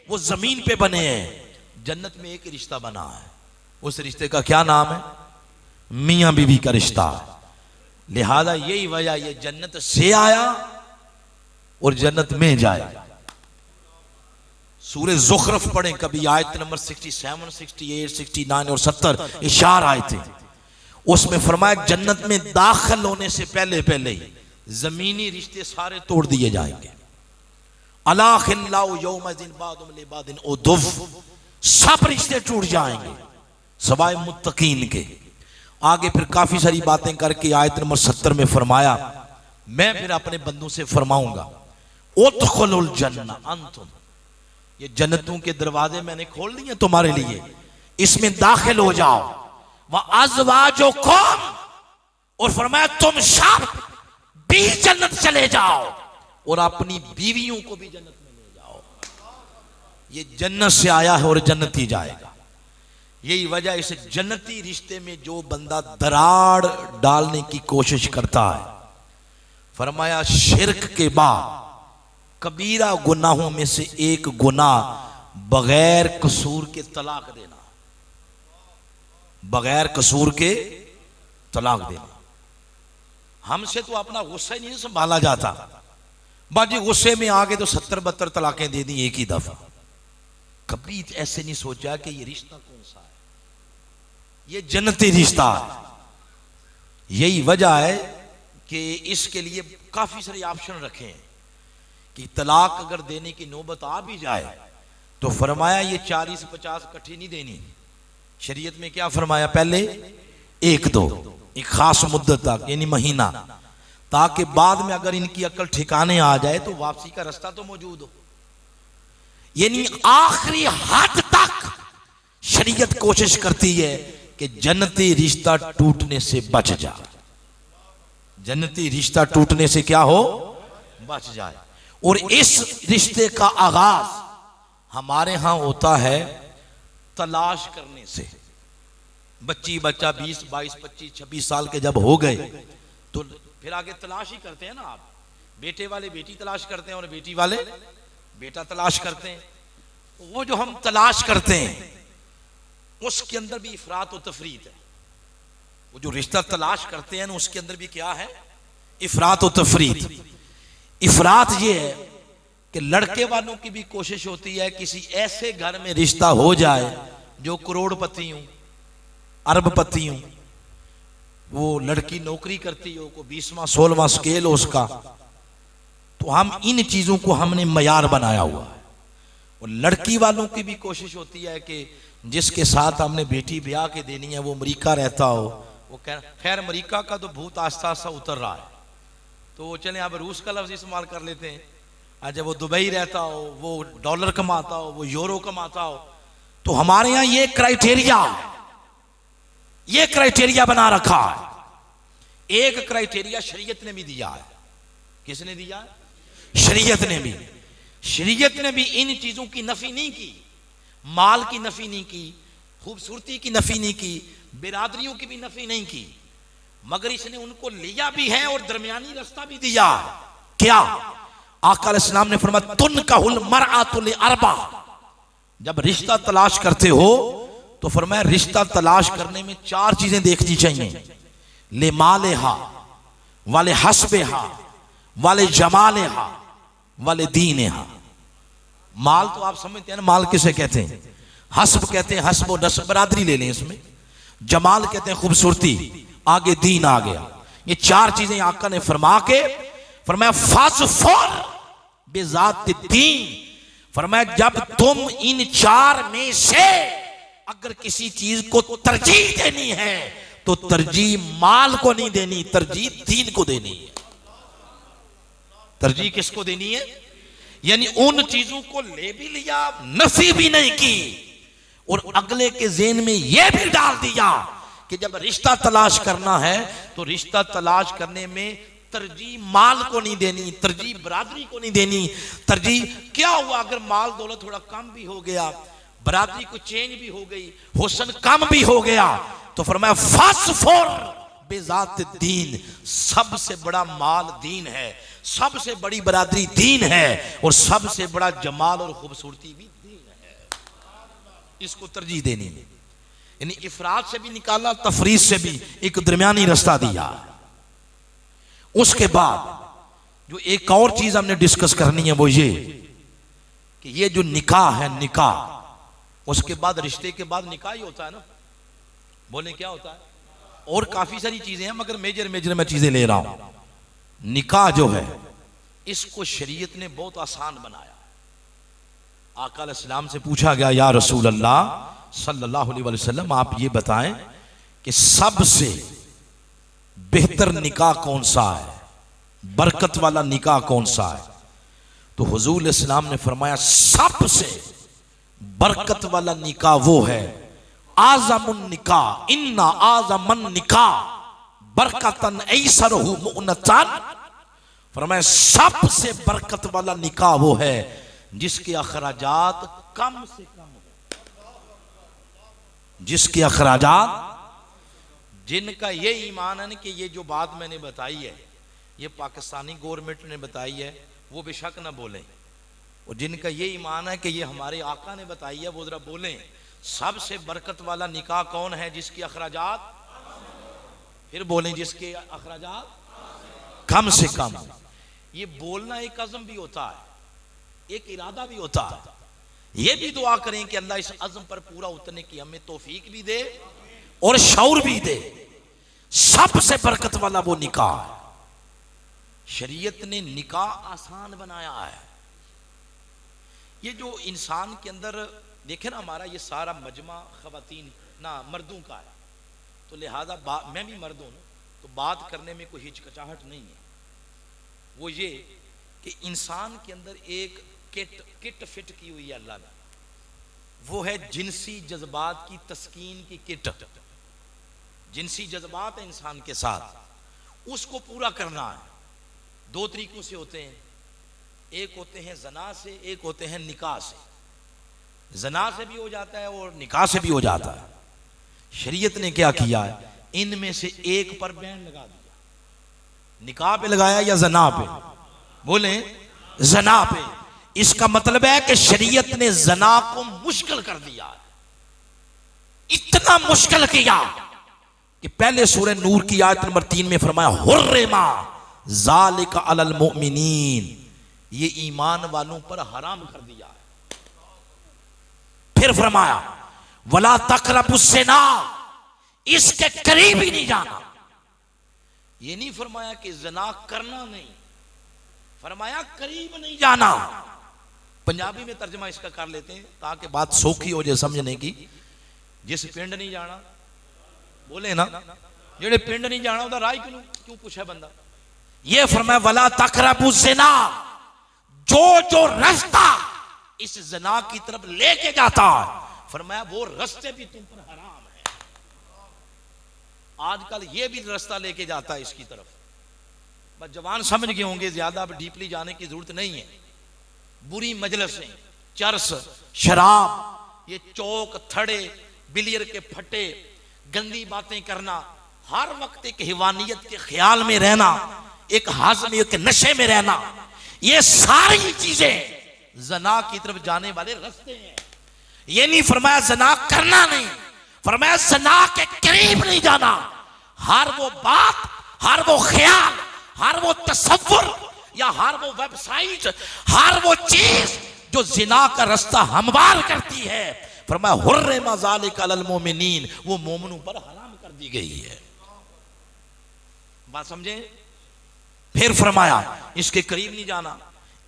वो जमीन पे बने हैं। जन्नत में एक रिश्ता बना है, उस रिश्ते का क्या नाम है? मियां बीवी का रिश्ता। लिहाजा यही वजह, ये जन्नत से आया और जन्नत में जाएगा। सूरह ज़ुख़्रफ़ पढ़ें कभी, आयत नंबर 67, 68, 69 और 70 इशार आए थे। उसमें फरमाया जन्नत में दाखिल होने से पहले पहले ही जमीनी रिश्ते सारे तोड़ दिए जाएंगे। अला खिल्लाउ यौमइज़िन बादुम लिबादिन उदुव, सब रिश्ते टूट जाएंगे सवाए मुत्तकीन के। आगे फिर काफी सारी बातें करके आयत नंबर 70 में फरमाया, मैं फिर अपने बंदों से फरमाऊंगा उदखुलुल जन्नह अंतुम, ये जन्नतों के दरवाजे मैंने खोल दिए तुम्हारे लिए, इसमें दाखिल हो जाओ। वह अज़वाजुकुम, और फरमाया तुम सब भी जन्नत चले जाओ और अपनी बीवियों को भी जन्नत में ले जाओ। ये जन्नत से आया है और जन्नत ही जाएगा। यही वजह, इस जन्नती रिश्ते में जो बंदा दरार डालने की कोशिश करता है, फरमाया शिर्क के बाद कबीरा गुनाहों में से एक गुनाह बगैर कसूर के तलाक देना, बगैर कसूर के तलाक देना। हमसे तो अपना गुस्सा ही नहीं संभाला जाता, बाजी गुस्से में आ गए तो 70-72 तलाकें दे दी एक ही दफा। कभी ऐसे नहीं सोचा कि ये रिश्ता कौन सा है, ये जन्नती रिश्ता है। यही वजह है कि इसके लिए काफी सारे ऑप्शन रखे हैं कि तलाक अगर देने की नौबत आ भी जाए तो फरमाया ये 40-50 इकट्ठी नहीं देनी। शरीयत में क्या फरमाया, पहले 1-2 एक खास मुद्दत तक, यानी महीना, ताकि बाद में अगर इनकी अकल ठिकाने आ जाए तो वापसी का रास्ता तो मौजूद हो। यानी आखिरी हद तक शरीयत कोशिश करती है कि जन्नती रिश्ता टूटने से बच जाए, जन्नती रिश्ता टूटने से क्या हो, बच जाए। और इस रिश्ते का आगाज हमारे यहां होता है तलाश करने से। बच्ची बच्चा 20, 22, 25, 26 साल के जब हो गए तो फिर आगे तलाश ही करते हैं ना। आप बेटे वाले बेटी तलाश करते हैं और बेटी वाले बेटा तलाश करते हैं। वो जो हम तलाश करते हैं उसके अंदर भी इफरात और तफरीत है। वो जो रिश्ता तलाश करते हैं ना उसके अंदर भी क्या है, इफरात और तफरीत। इफरात ये है कि लड़के वालों की भी कोशिश होती है किसी ऐसे घर में रिश्ता हो जाए जो करोड़पति हूं, अरबपति हूं, वो लड़की नौकरी करती हो, को 20वां 16वां स्केल हो उसका। तो हम इन चीजों को हमने मयार बनाया हुआ है। और लड़की वालों की भी कोशिश होती है कि जिसके साथ हमने बेटी ब्याह के देनी है वो अमरीका रहता हो। वो खैर अमरीका का तो भूत आस्ता आस्ता उतर रहा है, तो वो चले अब रूस का लफ्ज इस्तेमाल कर लेते हैं। अच्छा वो दुबई रहता हो, वो डॉलर कमाता हो, वो यूरो कमाता हो। तो हमारे यहां ये क्राइटेरिया बना रखा है। एक क्राइटेरिया शरीयत ने भी दिया है। किसने दिया है? शरीयत ने भी। शरीयत ने भी इन चीजों की नफी नहीं की, माल की नफी नहीं की, खूबसूरती की नफी नहीं की, बिरादरियों की भी नफी नहीं की, मगर इसने उनको लिया भी है और दरमियानी रास्ता भी दिया। क्या? आका अलैहिस्सलाम ने फरमाया तुनकाहुल मरअतु लिअरबा। जब रिश्ता तलाश करते हो तो फरमाया रिश्ता तलाश करने में 4 चीजें देखनी चाहिए। ले मालेहा वाले हस्बेहा वाले जमालेहा वाले दीनेहा। माल तो आप समझते हैं ना, माल किसे कहते हैं? हस्ब कहते हैं, हस्ब और नस्ब बरादरी ले लें इसमें। जमाल कहते हैं खूबसूरती, आगे दीन आ गया। ये 4 चीजें आका ने फरमा के फरमाया फाज़फर बिज़ात दीन। फरमाया जब तुम इन 4 में से अगर किसी चीज को तरजीह देनी है तो तरजीह माल को नहीं देनी, तरजीह दीन को देनी है। तरजीह किसको देनी है? यानी उन चीजों को ले भी लिया, नफी भी नहीं की, और अगले के ज़हन में यह भी डाल दिया कि जब रिश्ता तलाश करना है तो रिश्ता तलाश करने में तरजीह माल को नहीं देनी, तरजीह बरादरी को नहीं देनी। तरजीह क्या हुआ अगर माल दौलत थोड़ा कम भी हो गया, बरादरी को चेंज भी हो गई, हुस्न कम भी हो गया, तो फरमाया फाज़फर बिज़ात दीन। सबसे बड़ा माल दीन है, सबसे बड़ी बरादरी दीन है, और सबसे बड़ा जमाल और खूबसूरती भी दीन है। इसको तरजीह देनी है। यानी इफरात से भी निकाला, तफरीद से भी एक दरमियानी रास्ता दिया। उसके बाद जो एक और चीज हमने डिस्कस करनी है वो ये कि ये जो निकाह है, निकाह उसके बाद रिश्ते के बाद निकाह ही होता है ना। बोले क्या होता है? और काफी सारी चीजें हैं मगर मेजर मैं चीजें ले रहा हूं। निकाह जो है इसको शरीयत ने बहुत आसान बनाया। आका अलैहिस्सलाम से पूछा गया या रसूल अल्लाह सल्लल्लाहु अलैहि वसल्लम आप ये बताएं कि सबसे बेहतर निकाह कौन सा है, बरकत वाला निकाह कौन सा है? तो हुजूर इस्लाम ने फरमाया सबसे बरकत वाला निकाह वो है आज़मुन निकाह, इन्ना आज़मन निकाह बरकतन ऐसरहु मुअनतन। फरमाया सबसे बरकत वाला निकाह वो है जिसके अखराजात कम से कम हो, जिसके अखराजात, जिनका ये ईमान है कि ये जो बात मैंने बताई है ये पाकिस्तानी गवर्नमेंट ने बताई है, वो बेशक ना बोलें, और जिनका ये ईमान है कि ये हमारे आका ने बताई है वो जरा बोलें। सबसे बरकत वाला निकाह कौन है? जिसके अखराजात, फिर बोलें, जिसके अखराजात कम से कम। ये बोलना एक अज़म भी होता है, एक इरादा भी होता है। ये भी दुआ करें कि अल्लाह इस अज़म पर पूरा उतरने की हमें तौफीक भी दे और शऊर भी दे। सबसे बरकत वाला वो निकाह है। शरीयत ने निकाह आसान बनाया है। ये जो इंसान के अंदर देखे ना, हमारा ये सारा मजमा खवातीन ना मर्दों का है, तो लिहाजा मैं भी मर्द हूं, तो बात करने में कोई हिचकिचाहट नहीं है। वो ये कि इंसान के अंदर एक किट फिट की हुई है अल्लाह ने, वो है जिनसी जज्बात की तस्कीन की किट। जिनसी जज्बात है इंसान के साथ, उसको पूरा करना है। दो तरीकों से होते हैं, एक होते हैं जना से, एक होते हैं निकाह से। जना से भी हो जाता है और निकाह से भी हो जाता है। शरीयत ने क्या किया है, इनमें से एक पर बैन लगा दिया। निकाह पे लगाया या जना पे? बोले जना पे। इसका मतलब है कि शरीयत ने जना को मुश्किल कर दिया, इतना मुश्किल किया कि पहले सूरह नूर की आयत नंबर 3 में फरमाया हुर्रिमा ज़ालिका अलल मुमिनीन, ये ईमान वालों पर हराम कर दिया है। फिर फरमाया वला तक़रबुस्सिना, इसके करीब ही नहीं जाना। ये नहीं फरमाया कि ज़ना करना नहीं, फरमाया करीब नहीं जाना। पंजाबी में तर्जमा इसका कर लेते हैं ताकि बात सौखी हो जाए समझने की। जिस पिंड नहीं जाना, बोले ना, जेड़े पिंड नहीं जाना उदा राह क्यों पूछा बंदा। ये फरमाया वला तक़रबुस्सिना, जो रास्ता इस ज़ना की तरफ लेके जाता है, फरमाया वो रास्ते भी तुम पर हराम है। आजकल ये भी रास्ता लेके जाता है इसकी तरफ। बस जवान समझ गए होंगे, ज्यादा अब डीपली जाने की जरूरत नहीं है। बुरी मजलिसें, चरस, शराब, ये चौक थड़े, बिलियर के फटे, गंदी बातें करना, हर वक्त एक हिवानियत के ख्याल में रहना, एक हाज़म, एक नशे में रहना, ये सारी चीजें ज़ना की तरफ जाने वाले रास्ते हैं। ये नहीं फरमाया ज़ना करना नहीं, फरमाया ज़ना के करीब नहीं जाना। हर वो बात, हर वो ख्याल, हर वो तसव्वुर या हर वो वेबसाइट, हर वो चीज जो ज़िना का रास्ता हमवार करती है, फरमाया हुर्रिमा ज़ालिका अलल मुमिनीन, वो मोमिनों पर हराम कर दी गई है। बात समझे? फिर फरमाया इसके करीब नहीं जाना।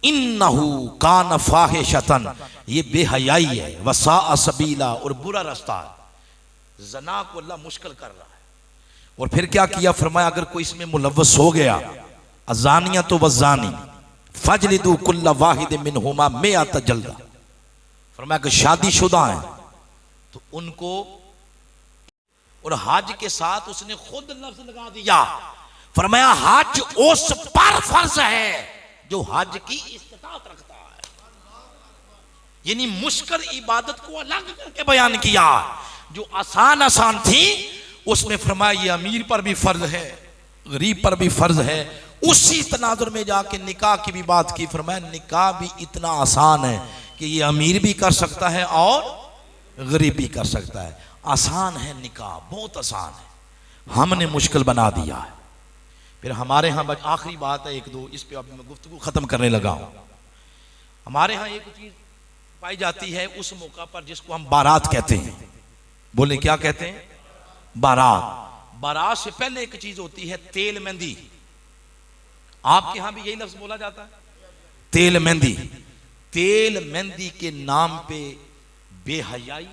इन्नहु कान फाहिशतन, ये बेहयाई है, वसाअ सबीला, और बुरा रास्ता है। ज़ना को अल्लाह मुश्किल कर रहा है। और फिर क्या किया, फरमाया अगर कोई इसमें मुलव्वस हो गया, अज़ानिया तो वज़ानी फजलिदू कुल्ला वाहिद मिनहुमा मिअत जल्दा, फरमाया कि शादीशुदा है तो उनको, और हज के साथ उसने खुद लफ्ज लगा दिया, फरमाया हज उस पर फर्ज है जो हज की इस्तिताअत रखता है। यानी मुश्किल इबादत को अलग करके बयान किया। जो आसान आसान थी उसमें फरमाया ये अमीर पर भी फर्ज है, गरीब पर भी फर्ज है। उसी तनाजुर में जाके निकाह की भी बात की, फरमाया निकाह भी इतना आसान है कि ये अमीर भी कर सकता है और गरीब भी कर सकता है। आसान है निकाह, बहुत आसान है, हमने मुश्किल बना दिया है। फिर हमारे यहाँ आखिरी बात है एक दो, इस पे अब मैं गुफ्तगू खत्म करने लगा हूँ। हमारे यहाँ एक चीज पाई जाती है उस मौका पर जिसको हम बारात कहते हैं। बोले क्या कहते हैं? बारात। बारात से पहले एक चीज होती है तेल मेहंदी। आपके यहां भी यही लफ्ज बोला जाता है, तेल मेहंदी। तेल मेहंदी के नाम पे बेहयाई,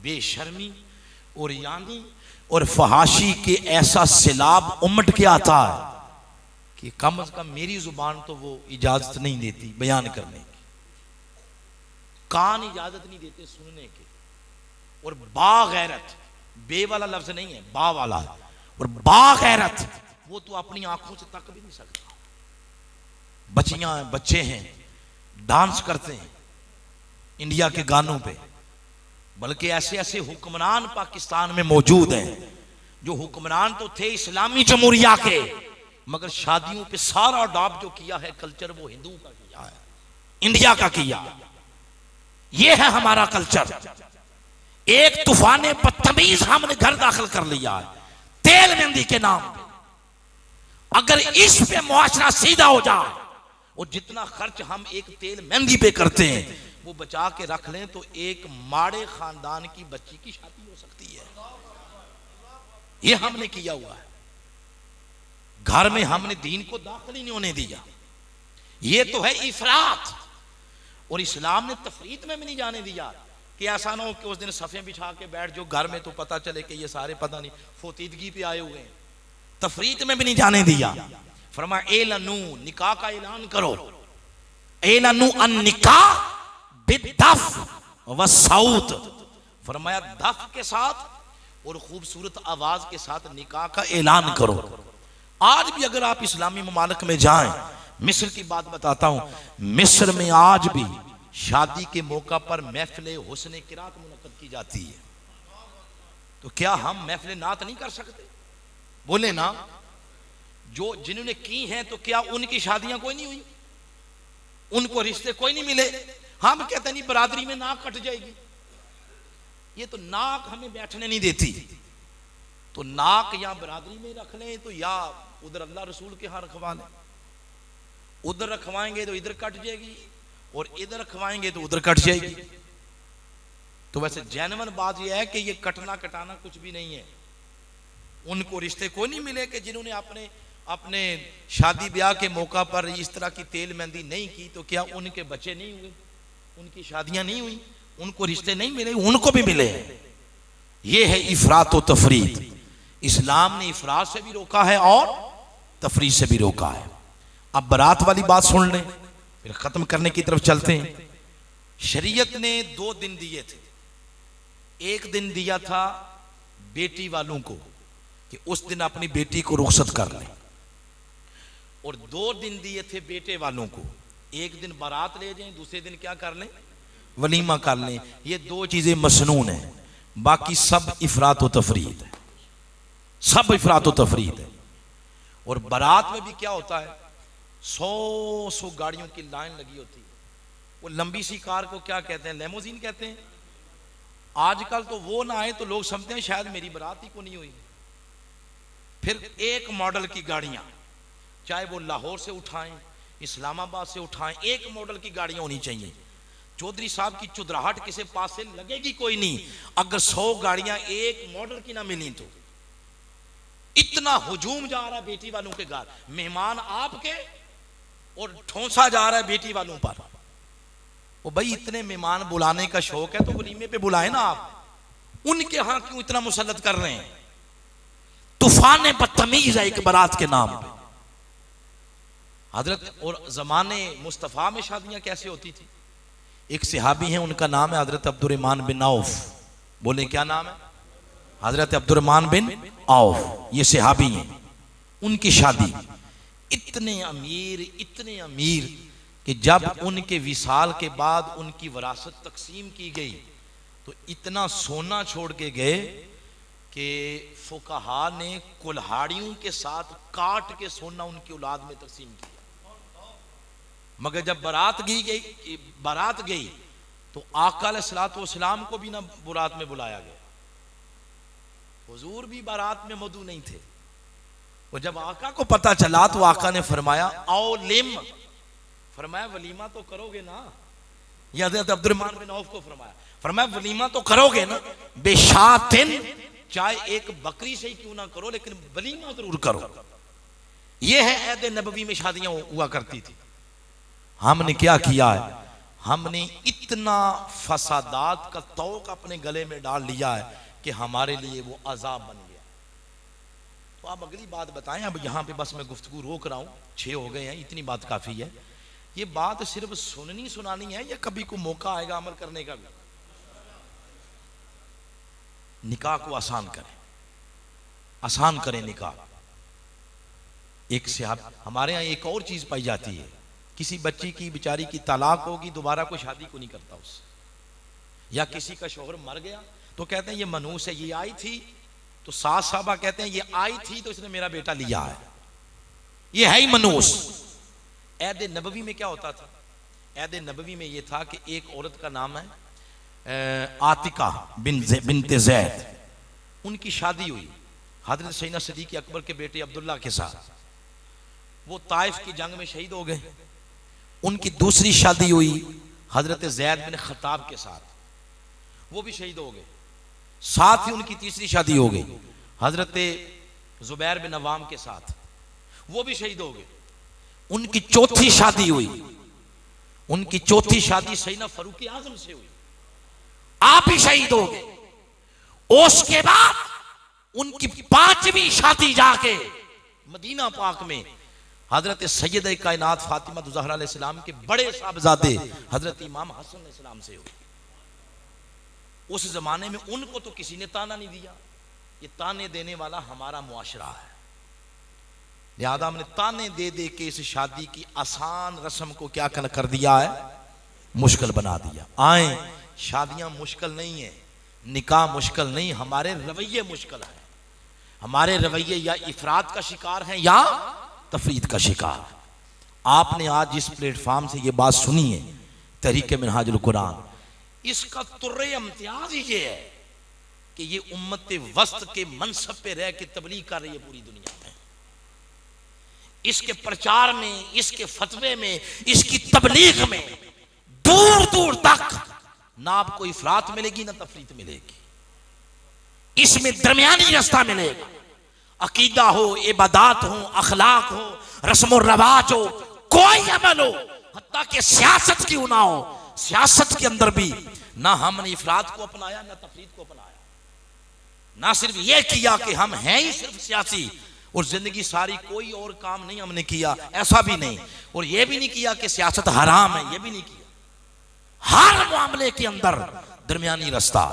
बेशर्मी और यानी और फहाशी के ऐसा सैलाब उमड़ के आता है कि कम अज कम मेरी जुबान तो वो इजाजत नहीं देती बयान करने की, कान इजाजत नहीं देते सुनने के। और बागैरत, बे वाला लफ्ज नहीं है, बा वाला है। और बागैरत वो तो अपनी आंखों से तक भी नहीं सकता। बच्चियां हैं, बच्चे हैं, डांस करते हैं इंडिया के गानों पे, बल्कि ऐसे ऐसे हुक्मरान पाकिस्तान में मौजूद हैं जो हुक्मरान तो थे इस्लामी जमहूरिया के, मगर शादियों पे सारा अडॉप्ट जो किया है कल्चर वो हिंदू का किया है, इंडिया का किया। ये है हमारा कल्चर। एक तूफान बदतमीज हमने घर दाखिल कर लिया है तेल मेहंदी के नाम पे। अगर इस पे मुआशरा सीधा हो जाए और जितना खर्च हम एक तेल मेहंदी पे करते हैं वो बचा के रख लें तो एक माड़े खानदान की बच्ची की शादी हो सकती है। ये हमने किया हुआ है। घर में हमने दीन को दाखिल ही नहीं होने दिया। ये तो है इफरात। और इस्लाम ने तफरीत में भी नहीं जाने दिया कि ऐसा ना हो कि उस दिन सफ़े बिछा के बैठ जो घर में तो पता चले कि ये सारे पता नहीं फोतीदगी पे आए हुए हैं। तफरीत में भी नहीं जाने दिया। फरमाया एलनु निकाह का ऐलान करो, एलनु अन निकाह बिदफ व साउत। फरमाया दफ के साथ और खूबसूरत आवाज के साथ निकाह का ऐलान करो। आज भी अगर आप इस्लामी ममालिक में जाएं, मिस्र की बात बताता हूं, मिस्र में आज भी शादी के मौका पर महफिल हुस्न किरात मुनक्कद की जाती है। तो क्या हम महफिल नात नहीं कर सकते? बोले ना, जो जिन्होंने की हैं तो क्या उनकी शादियां कोई नहीं हुई? उनको रिश्ते कोई नहीं मिले? हम कहते नहीं बरादरी में नाक कट जाएगी। ये तो नाक हमें बैठने नहीं देती। तो नाक या बरादरी में रख लें तो या उधर अल्लाह रसूल के यहाँ रखवा लें। उधर रखवाएंगे तो इधर कट जाएगी और इधर रखवाएंगे तो उधर कट जाएगी। तो वैसे जेन्युइन बात यह है कि ये कटना कटाना कुछ भी नहीं है। उनको रिश्ते कोई नहीं मिले कि जिन्होंने अपने अपने शादी ब्याह के मौका पर इस तरह की तेल मेहंदी नहीं की तो क्या उनके बच्चे नहीं हुए? उनकी शादियां नहीं हुई? उनको रिश्ते नहीं मिले? उनको भी मिले। ये है इफरात व तफरीत। इस्लाम ने इफरात से भी रोका है और तफरीत से भी रोका है। अब बारात वाली बात सुन लें, फिर खत्म करने की तरफ चलते हैं। शरीयत ने 2 दिन दिए थे। एक दिन दिया था बेटी वालों को कि उस दिन अपनी बेटी को रुखसत कर लें, और 2 दिन दिए थे बेटे वालों को। एक दिन बारात ले जाएं, दूसरे दिन क्या कर लें? वलीमा कर लें। ये 2 चीजें मसनून है, बाकी सब इफरात व तफरीत है। सब इफरात व तफरीत है। और बारात में भी क्या होता है, 100 गाड़ियों की लाइन लगी होती है। वो लंबी सी कार को क्या कहते हैं? लेमोजीन कहते हैं। आजकल तो वो ना आए तो लोग समझते हैं शायद मेरी बारात ही को नहीं हुई। फिर एक मॉडल की गाड़ियां, चाहे वो लाहौर से उठाएं, इस्लामाबाद से उठाएं, एक मॉडल की गाड़ियां होनी चाहिए। चौधरी साहब की चुदराहट किसी पास से लगेगी कोई नहीं अगर 100 गाड़ियां एक मॉडल की ना मिली। तो इतना हुजूम जा रहा है बेटी वालों के घर, मेहमान आपके, और ठोंसा जा रहा है बेटी वालों पर। वो भाई इतने मेहमान बुलाने का शौक है तो वलीमे पे बुलाए ना आप, उनके यहां क्यों इतना मुसल्लत कर रहे हैं? तूफान बदतमीज है एक बारात के नाम पे। हजरत और जमाने मुस्तफा में शादियां कैसे होती थी? एक सहाबी हैं, उनका नाम है हजरत अब्दुर्रहमान बिन औफ। बोले क्या नाम है? हजरत अब्दुर्रहमान बिन औफ। ये सहाबी हैं। उनकी शादी इतने अमीर कि जब उनके विसाल के बाद उनकी विरासत तकसीम की गई तो इतना सोना छोड़ के गए कि फुकहा ने कुल्हाड़ियों के साथ काट के सोना उनकी औलाद में तकसीम किया। मगर जब बारात गई तो आका अलैहिस्सलातु वस्सलाम को भी ना बारात में बुलाया गया। हुजूर भी बारात में मौजू नहीं थे। और जब आका को पता चला तो आका ने फरमाया आओ लिम, फरमाया वलीमा तो करोगे ना। या हज़रत अब्दुर्रहमान बिन औफ को फरमाया वलीमा तो करोगे ना, बेशातिन, चाहे एक बकरी से ही क्यों ना करो लेकिन वलीमा जरूर करो। यह है ऐद नबवी में शादियां हुआ करती थी। हमने क्या किया है? हमने इतना फसादात का तौक अपने गले में डाल लिया है कि हमारे लिए वो अजाब बन गया। तो आप अगली बात बताएं। अब यहाँ पे बस मैं गुफ्तगू रोक रहा हूँ, 6 हो गए हैं, इतनी बात काफ़ी है। ये बात सिर्फ सुननी सुनानी है या कभी को मौका आएगा अमल करने का भी? निकाह को आसान करें, आसान करें निकाह। एक से हमारे यहाँ एक और चीज़ पाई जाती है, किसी बच्ची की बेचारी की तलाक होगी, दोबारा कोई शादी को नहीं करता उससे। या किसी का शोहर मर गया तो कहते हैं ये मनूस है, ये आई थी, तो सास साहबा कहते हैं ये आई थी तो इसने मेरा बेटा लिया है, ये है ही मनूस। ऐद नबवी में क्या होता था? ऐद नबवी में ये था कि एक औरत का नाम है आतिका बिनते ज़ैद, उनकी शादी हुई हजरत सैयदना सिद्दीक़ अकबर के बेटे अब्दुल्ला के साथ, वो ताइफ की जंग में शहीद हो गए। उनकी दूसरी शादी हुई हजरत ज़ैद बिन खत्ताब के साथ, वो भी शहीद हो गए। साथ ही उनकी तीसरी शादी हो गई हजरत जुबैर बिन अवाम के साथ, वो भी शहीद हो गए। उनकी चौथी शादी हुई, उनकी चौथी शादी सैयदना फारूक आजम से हुई, आप ही शहीद हो गए। उसके बाद उनकी पांचवी शादी जाके मदीना पाक में हजरत सैयद कायनात फातिमा ज़हरा अलैहिस्सलाम के बड़े साहबजादे हजरत इमाम हसन अलैहिस्सलाम से हुई। उस जमाने में उनको तो किसी ने ताना नहीं दिया, ये ताने देने वाला हमारा मुआशरा है, लिहाजा हमने ताने दे दे के इस शादी की आसान रस्म को क्या कर दिया है, मुश्किल बना दिया। आए, शादियां मुश्किल नहीं है, निकाह मुश्किल नहीं, हमारे रवैये मुश्किल है। हमारे रवैये या इफरात का शिकार हैं या तफरीद का शिकार। आपने आज इस प्लेटफॉर्म से ये बात सुनी है, तहरीक मिनहाजुल कुरान, इसका तुर्रे इम्तियाज ही ये है कि ये उम्मत वस्त के मनसब पे रह के तबलीग कर रही है पूरी दुनिया में। इसके प्रचार में, इसके फतवे में, इसकी तबलीग में दूर दूर तक ना आपको इफरात मिलेगी ना तफरीत मिलेगी, इसमें दरमियानी रास्ता मिलेगा। अकीदा हो, इबादत हो, अखलाक हो, रस्म और रवाज हो, कोई अमल हो, हत्ता कि सियासत क्यों ना हो, सियासत के अंदर भी ना हमने इफरात को अपनाया ना तफरीत को अपनाया। ना सिर्फ ये किया कि हम हैं ही सिर्फ सियासी और जिंदगी सारी कोई और काम नहीं हमने किया, ऐसा भी नहीं। और ये भी नहीं किया कि सियासत हराम है, ये भी नहीं किया। हर मामले के अंदर दरमियानी रास्ता।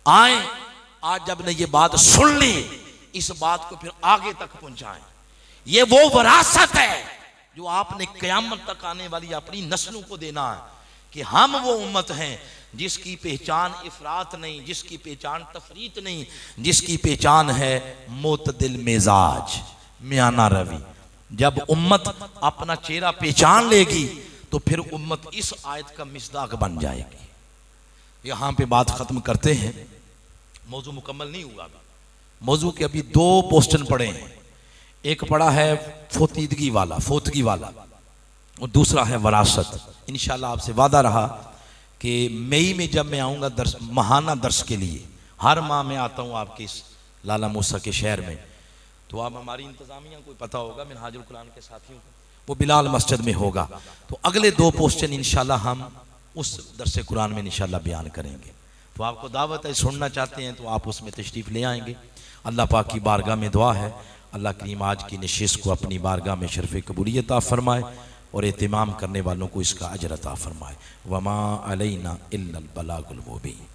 आए, आज जब ने ये बात सुन ली, इस बात को फिर आगे तक पहुंचाएं। ये वो विरासत है जो आपने क़यामत तक आने वाली अपनी नस्लों को देना है कि हम वो उम्मत हैं जिसकी पहचान इफरात नहीं, जिसकी पहचान तफरीत नहीं, जिसकी पहचान है मोतदिल मिजाज, मियाना रवि। जब उम्मत अपना चेहरा पहचान लेगी तो फिर उम्मत इस आयत का मिसदाक बन जाएगी। यहां पे बात खत्म करते हैं, मौजू मुकम्मल नहीं हुआ। मौजू के अभी 2 पोस्टन पड़े हैं, एक पड़ा है फोतीदगी वाला, फोतगी वाला, और दूसरा है वरासत। इंशाल्लाह आपसे वादा रहा कि मई में जब मैं आऊँगा दर्स, महाना दर्स के लिए, हर माह में आता हूँ आपके इस लाला मूसा के शहर में, तो आप हमारी इंतज़ामिया को पता होगा, मिनहाजुल कुरान के साथियों को, वो बिलाल मस्जिद में होगा। तो अगले 2 पोस्टन इंशाल्लाह हम उस दर्स कुरान में इंशाल्लाह बयान करेंगे। तो आपको दावत है, सुनना चाहते हैं तो आप उसमें तशरीफ़ ले आएंगे। अल्लाह पाक की बारगाह में दुआ है, अल्लाह करीम आज की नशिस्त को अपनी बारगाह में शर्फ़ कबूलियत अता फरमाए और एहतिमाम करने वालों को इसका अजर अता फरमाए। वमा अलैना इल्लल बलागुल मुबीन।